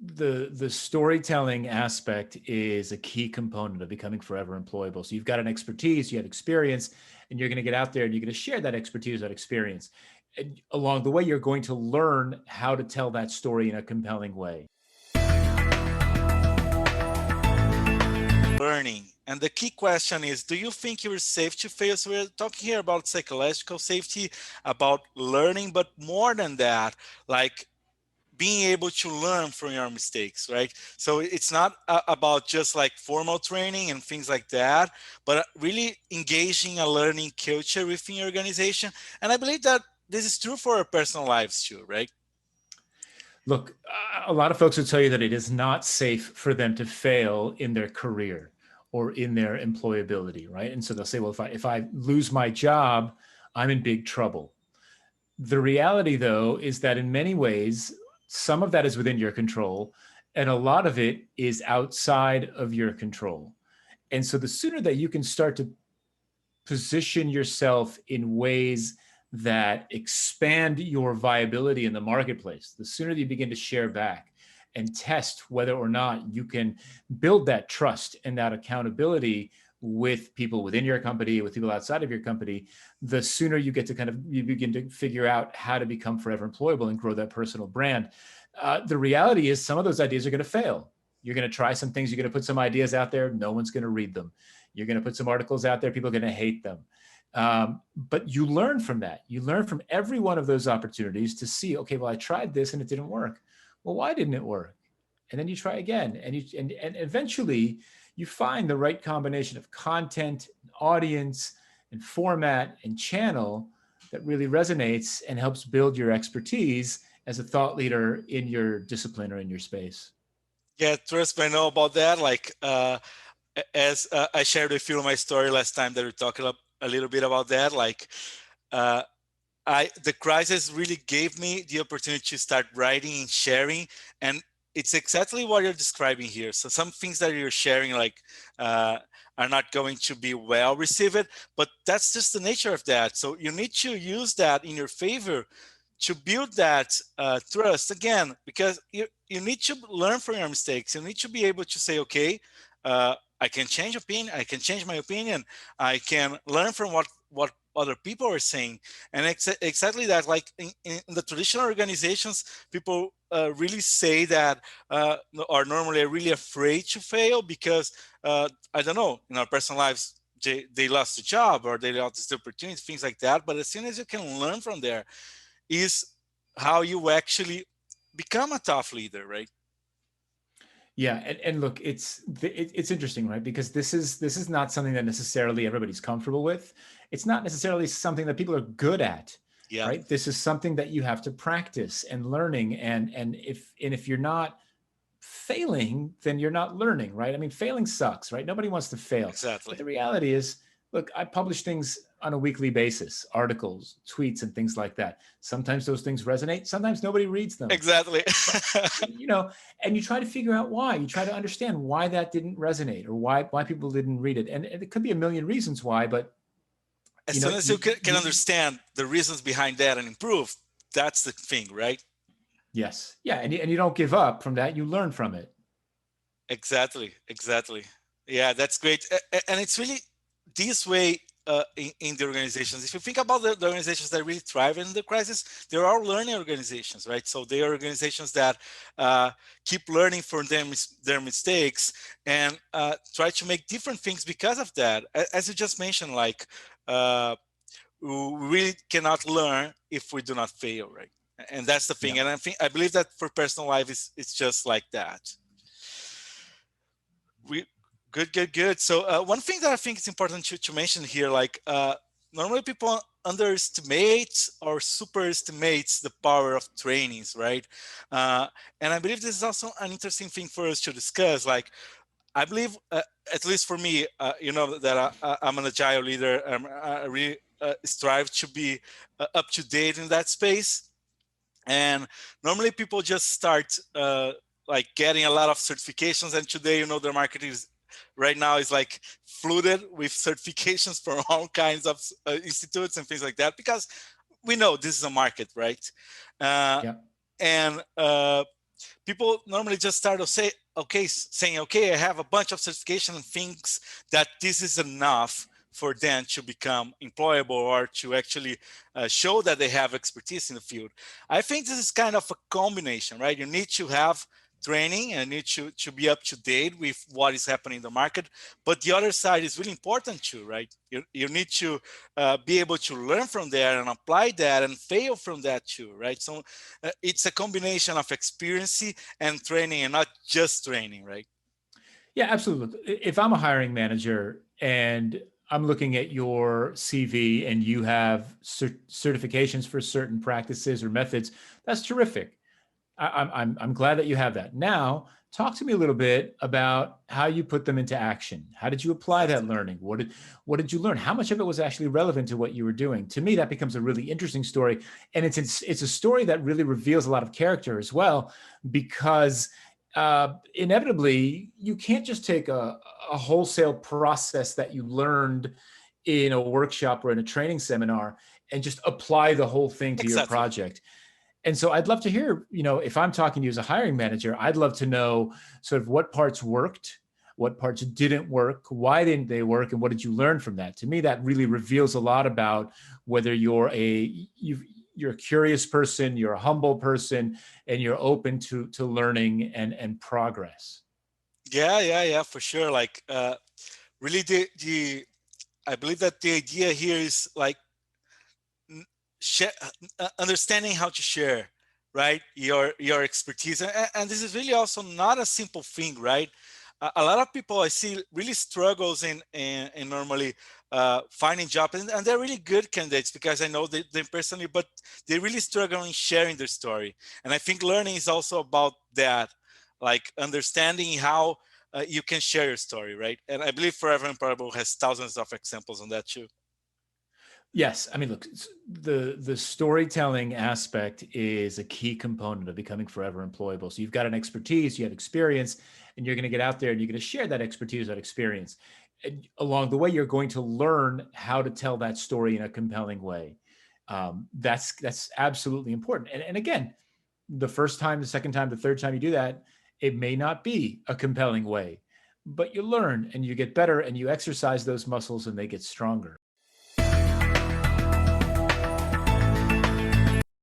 The storytelling aspect is a key component of becoming forever employable. So you've got an expertise, you have experience, and you're going to get out there and you're going to share that expertise, that experience. And along the way, you're going to learn how to tell that story in a compelling way. Learning. And the key question is, do you think you're safe to fail? So we're talking here about psychological safety, about learning, but more than that, like being able to learn from your mistakes, right? So it's not about just like formal training and things like that, but really engaging a learning culture within your organization. And I believe that this is true for our personal lives too, right? Look, a lot of folks will tell you that it is not safe for them to fail in their career or in their employability, right? And so they'll say, well, if I lose my job, I'm in big trouble. The reality, though, is that in many ways, some of that is within your control, and a lot of it is outside of your control. And so the sooner that you can start to position yourself in ways that expand your viability in the marketplace, the sooner you begin to share back and test whether or not you can build that trust and that accountability with people within your company, with people outside of your company, the sooner you get to you begin to figure out how to become forever employable and grow that personal brand. The reality is some of those ideas are going to fail. You're going to try some things. You're going to put some ideas out there. No one's going to read them. You're going to put some articles out there. People are going to hate them. But you learn from that. You learn from every one of those opportunities to see, okay, well, I tried this and it didn't work. Well, why didn't it work? And then you try again. And eventually you find the right combination of content, audience, and format and channel that really resonates and helps build your expertise as a thought leader in your discipline or in your space. Yeah, trust me, I know about that. Like, as I shared with you my story last time that we talked a little bit about that, like, uh, the crisis really gave me the opportunity to start writing and sharing, and it's exactly what you're describing here. So some things that you're sharing, like, are not going to be well received, but that's just the nature of that. So you need to use that in your favor to build that trust again, because you need to learn from your mistakes. You need to be able to say, okay, I can change opinion. I can change my opinion. I can learn from what other people are saying. And exactly that, like in the traditional organizations, people really say that are normally really afraid to fail because, I don't know, in our personal lives, they lost a job or they lost the opportunity, things like that. But as soon as you can learn from there, is how you actually become a tough leader, right? Yeah, and look, it's interesting, right? Because this is not something that necessarily everybody's comfortable with. It's not necessarily something that people are good at, Yeah, right? This is something that you have to practice and learning, and if you're not failing, then you're not learning, right? I mean, failing sucks, right? Nobody wants to fail, exactly. but the reality is, look, I publish things on a weekly basis, articles, tweets, and things like that. Sometimes those things resonate. Sometimes nobody reads them. Exactly. You know, and you try to figure out why. You try to understand why that didn't resonate or why people didn't read it. And it could be a million reasons why, but As soon as you can understand the reasons behind that and improve, that's the thing, right? Yes. Yeah. And you don't give up from that. You learn from it. Exactly. Exactly. Yeah, that's great. And it's really this way in the organizations. If you think about the organizations that really thrive in the crisis, there are learning organizations, right? So they are organizations that keep learning from their mistakes and try to make different things because of that. As you just mentioned, like, we really cannot learn if we do not fail, right? And that's the thing. Yeah. And I believe that for personal life, it's just like that. We good. So one thing that I think is important to mention here, like, normally people underestimate or superestimates the power of trainings, right? And I believe this is also an interesting thing for us to discuss. Like, I believe, at least for me, that I'm an agile leader. I really strive to be up to date in that space. And normally people just start like getting a lot of certifications. And today, the market is right now is like flooded with certifications from all kinds of institutes and things like that, because we know this is a market, right? Yeah. And people normally just start to say, okay, saying, okay, I have a bunch of certification and things that this is enough for them to become employable or to actually show that they have expertise in the field. I think this is kind of a combination, right? You need to have training and need to be up to date with what is happening in the market. But the other side is really important too, right? You need to be able to learn from that and apply that and fail from that too, right? So it's a combination of experience and training and not just training, right? Yeah, absolutely. If I'm a hiring manager and I'm looking at your CV and you have certifications for certain practices or methods, that's terrific. I'm glad that you have that. Now, talk to me a little bit about how you put them into action. How did you apply that learning? What did you learn? How much of it was actually relevant to what you were doing? To me, that becomes a really interesting story, and it's a story that really reveals a lot of character as well, because inevitably you can't just take a wholesale process that you learned in a workshop or in a training seminar and just apply the whole thing to your Exactly. project. And so I'd love to hear, if I'm talking to you as a hiring manager, I'd love to know sort of what parts worked, what parts didn't work, why didn't they work, and what did you learn from that? To me, that really reveals a lot about whether you're a curious person, you're a humble person, and you're open to learning and progress. Yeah, for sure. Like really the I believe that the idea here is like share, understanding how to share, right, your expertise, and this is really also not a simple thing, right? A lot of people I see really struggles in normally finding jobs, and they're really good candidates because I know them personally, but they really struggle in sharing their story. And I think learning is also about that, like understanding how you can share your story, right? And I believe Forever Employable has thousands of examples on that too. Yes, I mean, look, the storytelling aspect is a key component of becoming forever employable. So you've got an expertise, you have experience, and you're going to get out there and you're going to share that expertise, that experience. And along the way, you're going to learn how to tell that story in a compelling way. That's absolutely important. And again, the first time, the second time, the third time you do that, it may not be a compelling way, but you learn and you get better and you exercise those muscles and they get stronger.